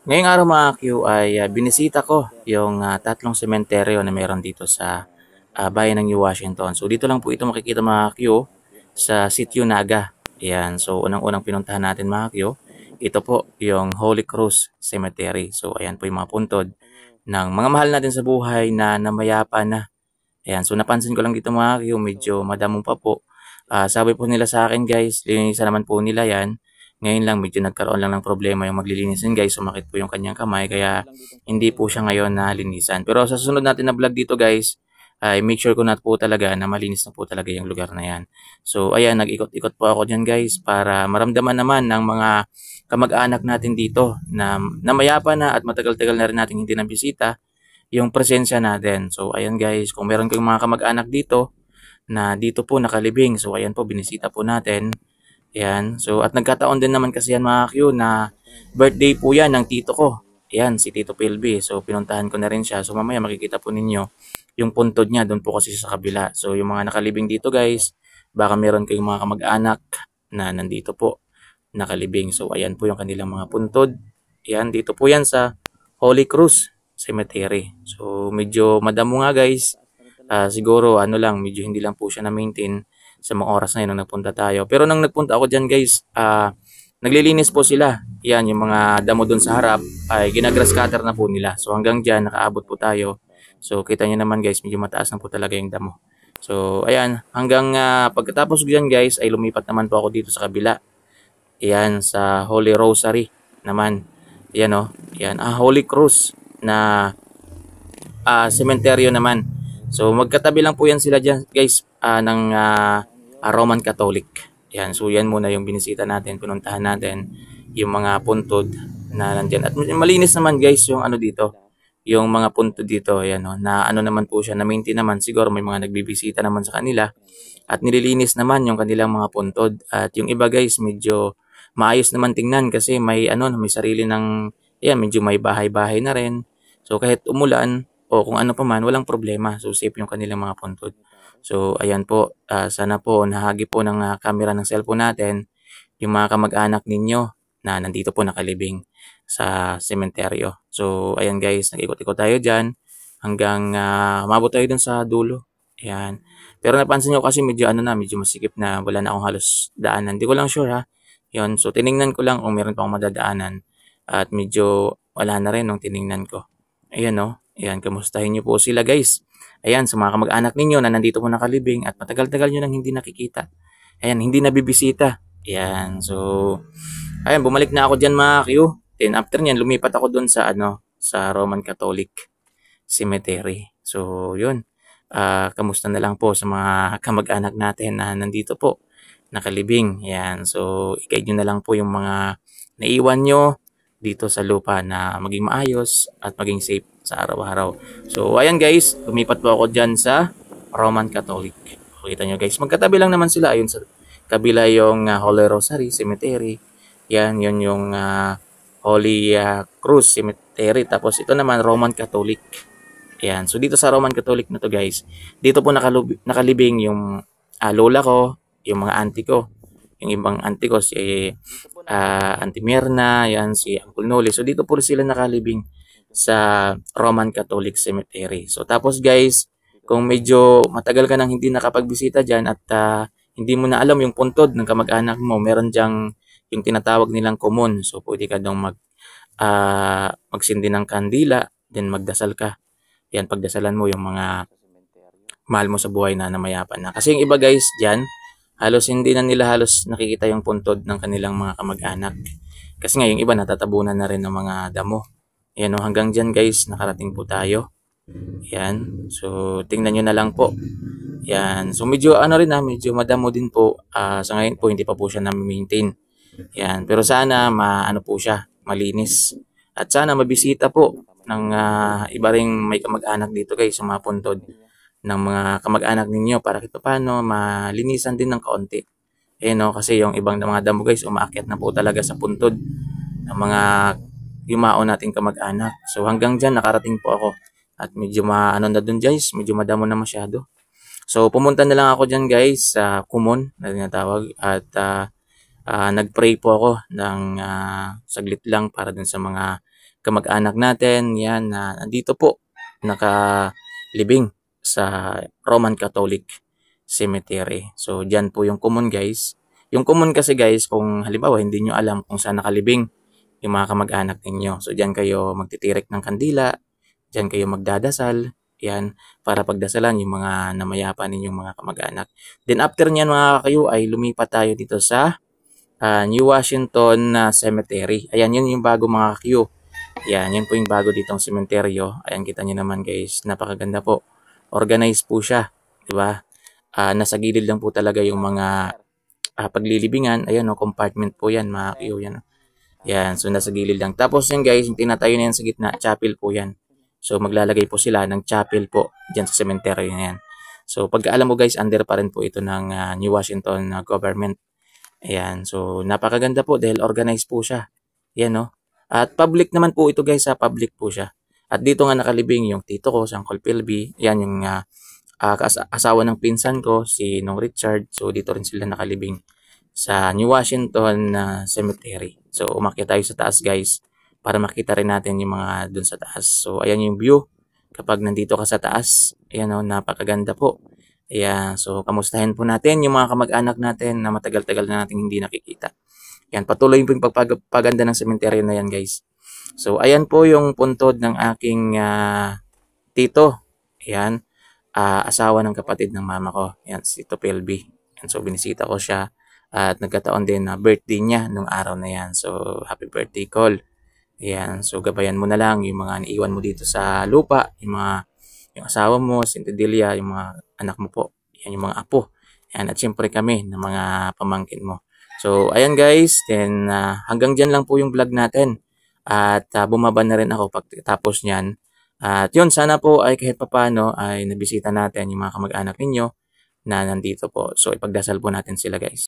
Ngayong araw mga Q ay binisita ko yung tatlong sementeryo na meron dito sa bayan ng New Washington. So dito lang po ito makikita mga Q sa Sitio Naga. Ayan. So unang-unang pinuntahan natin mga Q, ito po yung Holy Cross Cemetery. So ayan po yung mga puntod ng mga mahal natin sa buhay na namayapa na. Ayan. So napansin ko lang dito mga Q, medyo madamong pa po. Sabi po nila sa akin guys, linisan naman po nila yan. Ngayon lang medyo nagkaroon lang ng problema yung maglilinis din guys, sumakit po yung kanyang kamay kaya hindi po siya ngayon na linisan. Pero sa susunod natin na vlog dito guys, ay make sure ko na po talaga na malinis na po talaga yung lugar na yan. So ayan, nag-ikot-ikot po ako dyan guys para maramdaman naman ng mga kamag-anak natin dito na namayapa na at matagal-tagal na rin natin hindi nabisita yung presensya natin. So ayan guys, kung meron kayong mga kamag-anak dito na dito po nakalibing, so ayan po binisita po natin. Ayan. So, at nagkataon din naman kasi yan mga Q na birthday po yan ng tito ko. Ayan, si Tito Pilby. So, pinuntahan ko na rin siya. So, mamaya makikita po ninyo yung puntod niya. Doon po kasi sa kabila. So, yung mga nakalibing dito guys, baka meron kayong mga kamag-anak na nandito po nakalibing. So, ayan po yung kanilang mga puntod. Ayan, dito po yan sa Holy Cross Cemetery. So, medyo madamo nga guys. Siguro ano lang, medyo hindi lang po siya na-maintain sa mga oras na yun nung nagpunta tayo. Pero nang nagpunta ako dyan guys, naglilinis po sila. Yan, yung mga damo dun sa harap ay ginagrass cutter na po nila. So hanggang dyan, nakaabot po tayo. So kita nyo naman guys, medyo mataas na po talaga yung damo. So ayan, hanggang pagkatapos dyan guys, ay lumipat naman po ako dito sa kabila. Ayan, sa Holy Rosary naman. Ayan o, ayan, Holy Cross na sementeryo naman. So magkatabi lang po yan sila dyan guys ng Roman Catholic. Yan, so yan muna yung binisita natin, pinuntahan natin yung mga puntod na nandyan. At malinis naman guys yung ano dito, yung mga puntod dito, yan, no, na ano naman po siya, na maintain naman. Siguro may mga nagbibisita naman sa kanila at nililinis naman yung kanilang mga puntod. At yung iba guys, medyo maayos naman tingnan kasi may ano, may sarili ng, yan, medyo may bahay-bahay na rin. So kahit umulan, o kung ano pa man, walang problema. So safe yung kanilang mga puntod. So ayan po, sana po nahagi po ng camera ng cellphone natin yung mga kamag-anak ninyo na nandito po nakalibing sa sementeryo. So ayan guys, nag-ikot-ikot tayo dyan hanggang umabot tayo dun sa dulo. Ayan. Pero napansin nyo kasi medyo ano na, medyo masikip na, wala na akong halos daanan. Hindi ko lang sure ha. Yun, so tiningnan ko lang kung meron pa akong madadaanan at medyo wala na rin nung tiningnan ko. Ayan no. Ayan, kamustahin nyo po sila guys. Ayan, sa mga kamag-anak ninyo na nandito po nakalibing at matagal-tagal nyo nang hindi nakikita. Ayan, hindi nabibisita. Ayan, so, ayan, bumalik na ako dyan mga Q. Then after nyan, lumipat ako dun sa, ano, sa Roman Catholic Cemetery. So, yun. Kamusta na lang po sa mga kamag-anak natin na nandito po nakalibing. Ayan, so, i-guide nyo na lang po yung mga naiwan nyo dito sa lupa na maging maayos at maging safe sa araw-araw. So, ayan guys, lumipat po ako dyan sa Roman Catholic. Kita nyo guys, magkatabi lang naman sila. Ayun sa kabila yung Holy Rosary Cemetery. Yan, yun yung Holy Cross Cemetery. Tapos ito naman, Roman Catholic. Ayan, so dito sa Roman Catholic na to guys, dito po nakalibing yung lola ko, yung mga auntie ko. Yung ibang auntie ko, si Auntie Mirna, yan, si Uncle Noli. So dito po sila nakalibing sa Roman Catholic Cemetery. So tapos guys, kung medyo matagal ka nang hindi nakapagbisita dyan at hindi mo na alam yung puntod ng kamag-anak mo, meron dyang yung tinatawag nilang common. So pwede ka daw magsindi ng kandila, then magdasal ka. Yan, pagdasalan mo yung mga mahal mo sa buhay na namayapan na. Kasi yung iba guys dyan, halos hindi na nila halos nakikita yung puntod ng kanilang mga kamag-anak. Kasi nga yung iba natatabunan na rin ng mga damo. Ayan o, hanggang dyan guys, nakarating po tayo. Ayan, so tingnan nyo na lang po. Ayan, so medyo ano rin medyo madamo din po. Sa ngayon po, hindi pa po siya na-maintain. Ayan, pero sana ano po siya, malinis. At sana mabisita po ng iba ring may kamag-anak dito guys, sa mga puntod ng mga kamag-anak ninyo para kito paano malinisan din ng kaunti. No, kasi yung ibang mga damo guys, umaakyat na po talaga sa puntod ng mga yumao nating kamag-anak. So hanggang dyan nakarating po ako. At medyo ano na dun guys, medyo madamo na masyado. So pumunta na lang ako dyan guys sa Kumon na tinatawag. At nag-pray po ako ng saglit lang para dun sa mga kamag-anak natin, yan, na nandito po, nakalibing sa Roman Catholic Cemetery. So, dyan po yung common guys. Yung common kasi guys, kung halimbawa hindi nyo alam kung saan nakalibing yung mga kamag-anak ninyo. So, dyan kayo magtitirik ng kandila, dyan kayo magdadasal, yan, para pagdasalan yung mga namayapa ninyong mga kamag-anak. Then after nyan mga kayo ay lumipat tayo dito sa New Washington Cemetery. Ayan, yun yung bago mga Q. Ayan, yun po yung bago ditong sementeryo. Ayan, kita nyo naman guys, napakaganda po. Organized po siya, di ba? Nasa gilid lang po talaga yung mga paglilibingan. Ayan, no, compartment po yan mga Q. Yan, no? Yan, so nasa gilid lang. Tapos yan guys, yung tinatayo na yan sa gitna, chapel po yan. So maglalagay po sila ng chapel po dyan sa cemetery na yan. So pagka alam mo guys, under pa rin po ito ng New Washington government. Ayan, so napakaganda po dahil organized po siya. Yan, no? At public naman po ito guys, public po siya. At dito nga nakalibing yung tito ko, si Uncle Pilby. Yan yung asawa ng pinsan ko, si Nong Richard. So dito rin sila nakalibing sa New Washington Cemetery. So umakyat tayo sa taas guys para makita rin natin yung mga dun sa taas. So ayan yung view kapag nandito ka sa taas. Ayan, no, napakaganda po. Ayan, so kamustahin po natin yung mga kamag-anak natin na matagal-tagal na natin hindi nakikita. Yan, patuloy po yung pagpaganda ng sementeryo na yan guys. So ayan po yung puntod ng aking tito. Ayan, asawa ng kapatid ng mama ko. Yan, si Tito Pelby. Yan, so binisita ko siya at nagkataon din na birthday niya nung araw na yan. So happy birthday call. Ayan, so gabayan mo na lang yung mga naiwan mo dito sa lupa, yung asawa mo, si Delia, yung mga anak mo po, yan yung mga apo. Ayan, at syempre kami ng mga pamangkin mo. So ayan guys, then hanggang dyan lang po yung vlog natin. At bumaba na rin ako pagkatapos niyan. At yun, sana po ay kahit papano ay nabisita natin yung mga kamag-anak ninyo na nandito po. So ipagdasal po natin sila guys.